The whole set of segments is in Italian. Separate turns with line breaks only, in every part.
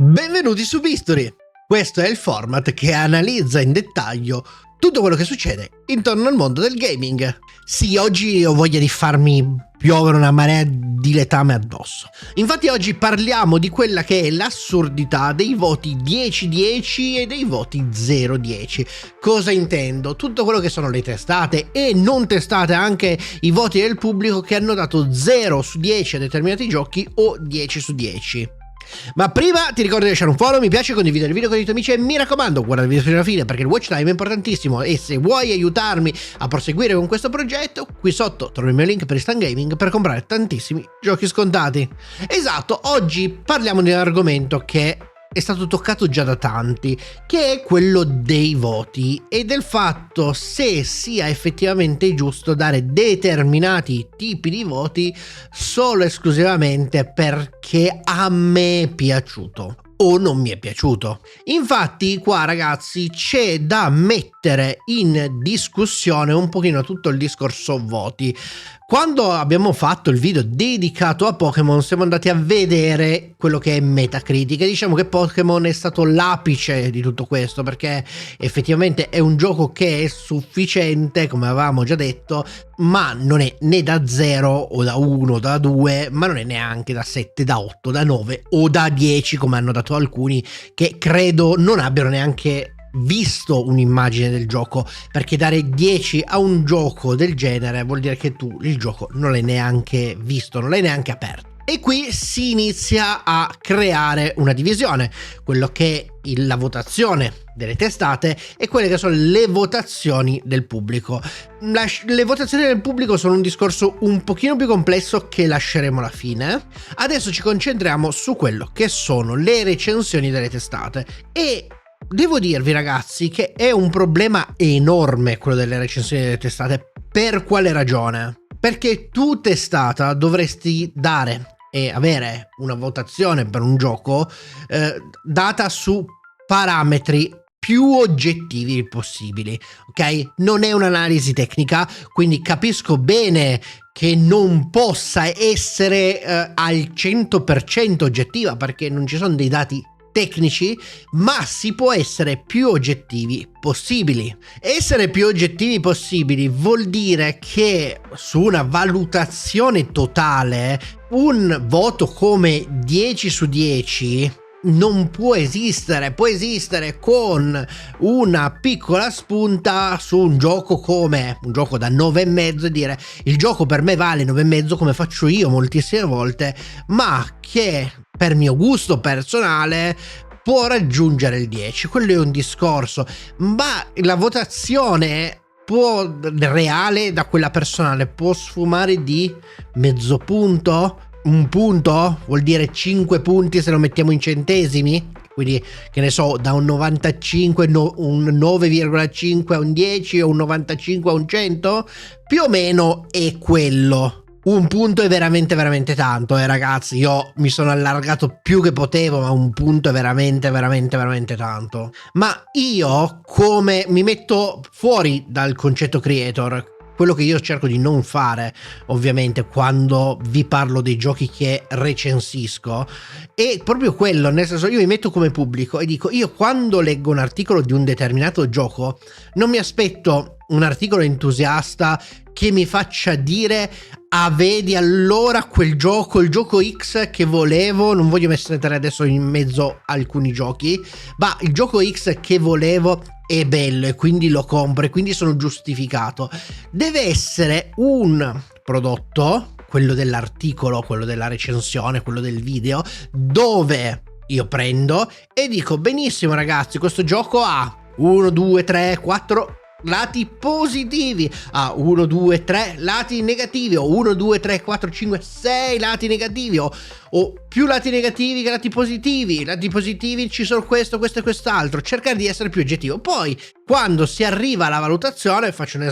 Benvenuti su Bisturi! Questo è il format che analizza in dettaglio tutto quello che succede intorno al mondo del gaming. Sì, oggi ho voglia di farmi piovere una marea di letame addosso. Infatti oggi parliamo di quella che è l'assurdità dei voti 10-10 e dei voti 0-10. Cosa intendo? Tutto quello che sono le testate e non testate, anche i voti del pubblico che hanno dato 0 su 10 a determinati giochi o 10 su 10. Ma prima ti ricordo di lasciare un follow, mi piace, condividere il video con i tuoi amici e mi raccomando guarda il video fino alla fine perché il watch time è importantissimo e se vuoi aiutarmi a proseguire con questo progetto qui sotto trovi il mio link per Instant Gaming per comprare tantissimi giochi scontati. Esatto, oggi parliamo di un argomento che è stato toccato già da tanti, che è quello dei voti e del fatto se sia effettivamente giusto dare determinati tipi di voti solo e esclusivamente perché a me è piaciuto o non mi è piaciuto. Infatti qua ragazzi c'è da mettere in discussione un pochino tutto il discorso voti. Quando abbiamo fatto il video dedicato a Pokémon siamo andati a vedere quello che è Metacritic e diciamo che Pokémon è stato l'apice di tutto questo perché effettivamente è un gioco che è sufficiente, come avevamo già detto, ma non è né da 0 o da 1 o da 2, ma non è neanche da 7, da 8, da 9 o da 10 come hanno dato alcuni che credo non abbiano neanche visto un'immagine del gioco, perché dare 10 a un gioco del genere vuol dire che tu il gioco non l'hai neanche visto, non l'hai neanche aperto. E qui si inizia a creare una divisione, quello che è la votazione delle testate e quelle che sono le votazioni del pubblico. Le votazioni del pubblico sono un discorso un pochino più complesso che lasceremo alla fine. Adesso ci concentriamo su quello che sono le recensioni delle testate e devo dirvi ragazzi che è un problema enorme quello delle recensioni delle testate. Per quale ragione? Perché tu testata dovresti dare e avere una votazione per un gioco data su parametri più oggettivi possibili, ok? Non è un'analisi tecnica, quindi capisco bene che non possa essere al 100% oggettiva perché non ci sono dei dati tecnici, ma si può essere più oggettivi possibili. Essere più oggettivi possibili vuol dire che su una valutazione totale un voto come 10 su 10 non può esistere, può esistere con una piccola spunta su un gioco come un gioco da 9,5 e dire il gioco per me vale 9,5 come faccio io moltissime volte, ma che per mio gusto personale può raggiungere il 10. Quello è un discorso, ma la votazione reale da quella personale può sfumare di mezzo punto, un punto, vuol dire 5 punti se lo mettiamo in centesimi, quindi che ne so, da un 95 un 9,5 a un 10 o un 95 a un 100, più o meno è quello. Un punto è veramente veramente tanto, ragazzi, io mi sono allargato più che potevo, ma un punto è veramente veramente veramente tanto. Ma io come mi metto fuori dal concetto creator, quello che io cerco di non fare ovviamente quando vi parlo dei giochi che recensisco è proprio quello, nel senso io mi metto come pubblico e dico io quando leggo un articolo di un determinato gioco non mi aspetto un articolo entusiasta che mi faccia dire ah vedi allora quel gioco, il gioco X che volevo, non voglio mettere adesso in mezzo alcuni giochi, ma il gioco X che volevo è bello e quindi lo compro e quindi sono giustificato. Deve essere un prodotto, quello dell'articolo, quello della recensione, quello del video, dove io prendo e dico benissimo ragazzi questo gioco ha 1, 2, 3, 4 lati positivi, ha 1, 2, 3 lati negativi o 1, 2, 3, 4, 5, 6 lati negativi o più lati negativi che lati positivi ci sono questo, questo e quest'altro, cercare di essere più oggettivo. Poi quando si arriva alla valutazione, faccio un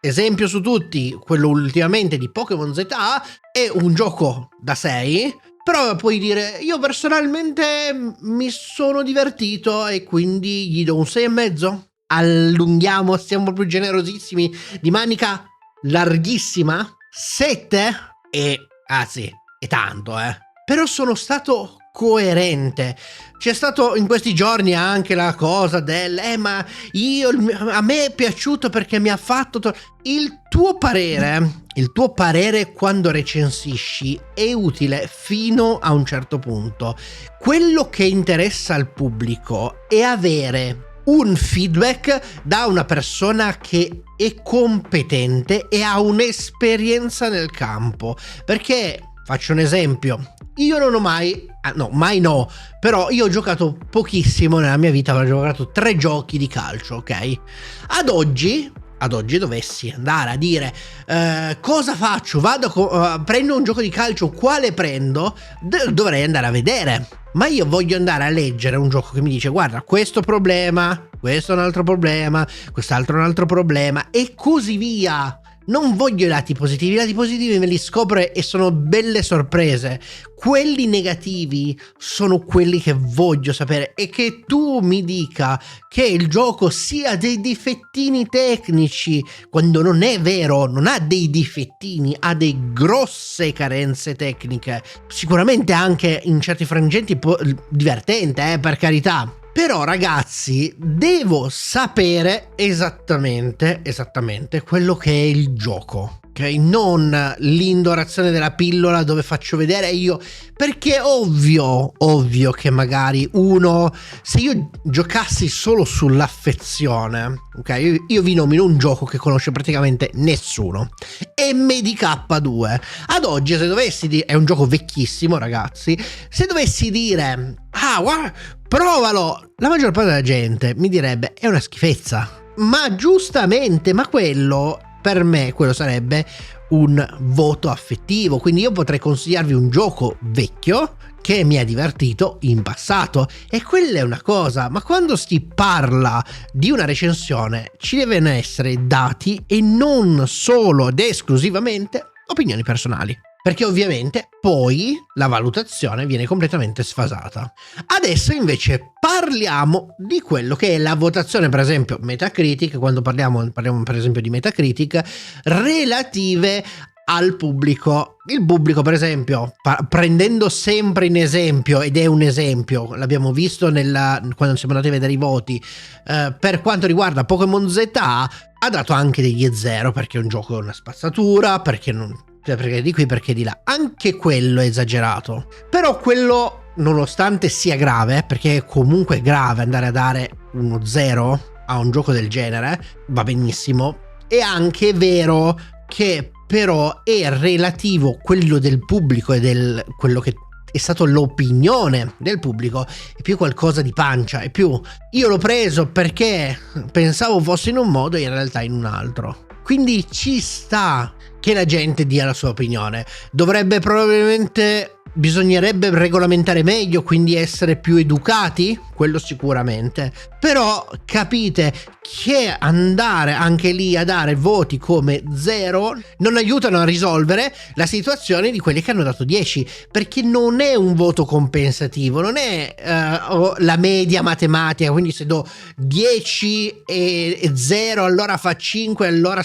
esempio su tutti, quello ultimamente di Pokémon ZA, è un gioco da 6, però puoi dire io personalmente mi sono divertito e quindi gli do un 6,5. Allunghiamo, siamo più generosissimi, di manica larghissima 7 e sì, è tanto però sono stato coerente. C'è stato in questi giorni anche la cosa del ma a me è piaciuto perché mi ha fatto il tuo parere quando recensisci è utile fino a un certo punto. Quello che interessa al pubblico è avere un feedback da una persona che è competente e ha un'esperienza nel campo. Perché, faccio un esempio, io non ho mai no, però io ho giocato pochissimo nella mia vita, ho giocato 3 giochi di calcio, ok? Ad oggi dovessi andare a dire cosa faccio, prendo un gioco di calcio, quale prendo, dovrei andare a vedere. Ma io voglio andare a leggere un gioco che mi dice guarda questo problema, questo è un altro problema, quest'altro è un altro problema e così via. Non voglio i lati positivi me li scopro e sono belle sorprese. Quelli negativi sono quelli che voglio sapere, e che tu mi dica che il gioco sia dei difettini tecnici, quando non è vero, non ha dei difettini, ha dei grosse carenze tecniche. Sicuramente anche in certi frangenti divertente, per carità. Però ragazzi, devo sapere esattamente quello che è il gioco, ok? Non l'indorazione della pillola dove faccio vedere io, perché ovvio che magari se io giocassi solo sull'affezione, ok? Io vi nomino un gioco che conosce praticamente nessuno, MDK2. Ad oggi se dovessi dire, è un gioco vecchissimo ragazzi, se dovessi dire guarda, provalo, la maggior parte della gente mi direbbe è una schifezza, ma giustamente, ma per me quello sarebbe un voto affettivo. Quindi io potrei consigliarvi un gioco vecchio che mi ha divertito in passato, e quella è una cosa. Ma quando si parla di una recensione ci devono essere dati e non solo ed esclusivamente opinioni personali, perché ovviamente poi la valutazione viene completamente sfasata. Adesso invece parliamo di quello che è la votazione, per esempio Metacritic, quando parliamo per esempio di Metacritic, relative al pubblico. Il pubblico, per esempio, prendendo sempre in esempio, ed è un esempio, l'abbiamo visto quando siamo andati a vedere i voti, per quanto riguarda Pokémon Z, ha dato anche degli 0 perché è un gioco, una spazzatura, perché di qui, perché di là. Anche quello è esagerato. Però quello, nonostante sia grave, perché è comunque grave andare a dare uno 0 a un gioco del genere, va benissimo. È anche vero che però è relativo quello del pubblico e quello che è stato l'opinione del pubblico, è più qualcosa di pancia, è più io l'ho preso perché pensavo fosse in un modo e in realtà in un altro. Quindi ci sta che la gente dia la sua opinione. Bisognerebbe regolamentare meglio, quindi essere più educati, quello sicuramente. Però capite che andare anche lì a dare voti come 0 non aiutano a risolvere la situazione di quelli che hanno dato 10, perché non è un voto compensativo, non è la media matematica, quindi se do 10 e 0 allora fa 5, allora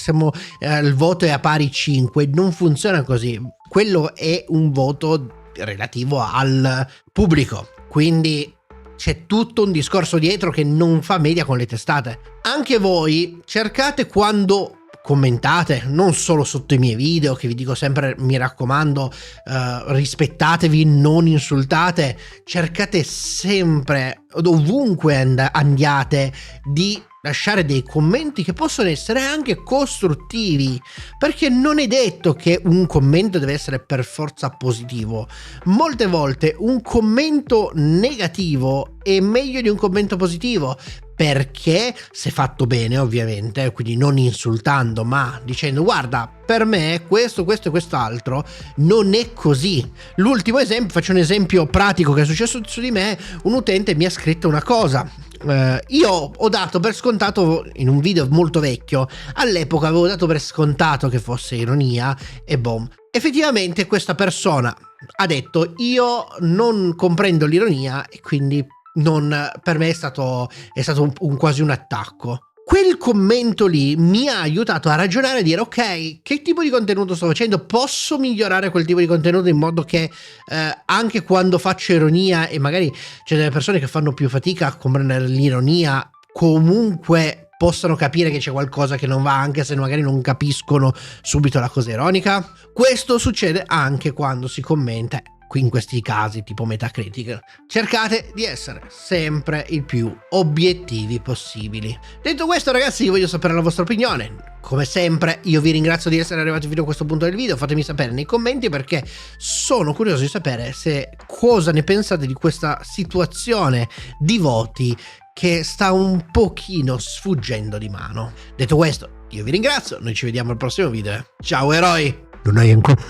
il voto è a pari 5. Non funziona così. Quello è un voto relativo al pubblico, quindi c'è tutto un discorso dietro che non fa media con le testate. Anche voi cercate, quando commentate, non solo sotto i miei video, che vi dico sempre, mi raccomando, rispettatevi, non insultate, cercate sempre, ovunque andiate, di lasciare dei commenti che possono essere anche costruttivi, perché non è detto che un commento deve essere per forza positivo. Molte volte un commento negativo è meglio di un commento positivo, perché se fatto bene, ovviamente, quindi non insultando ma dicendo guarda, per me questo e quest'altro non è così. L'ultimo esempio, faccio un esempio pratico che è successo su di me. Un utente mi ha scritto una cosa, io ho dato per scontato, in un video molto vecchio, all'epoca avevo dato per scontato che fosse ironia, e boom, effettivamente questa persona ha detto io non comprendo l'ironia, e quindi per me è stato quasi un attacco. quel commento lì mi ha aiutato a ragionare e dire ok, che tipo di contenuto sto facendo? Posso migliorare quel tipo di contenuto in modo che anche quando faccio ironia, e magari c'è delle persone che fanno più fatica a comprendere l'ironia, comunque possano capire che c'è qualcosa che non va, anche se magari non capiscono subito la cosa ironica. Questo succede anche quando si commenta, qui in questi casi tipo Metacritic. Cercate di essere sempre il più obiettivi possibili. Detto questo, ragazzi, io voglio sapere la vostra opinione. Come sempre io vi ringrazio di essere arrivati fino a questo punto del video, fatemi sapere nei commenti perché sono curioso di sapere cosa ne pensate di questa situazione di voti che sta un pochino sfuggendo di mano. Detto questo, io vi ringrazio, noi ci vediamo al prossimo video. Ciao eroi! Non hai ancora...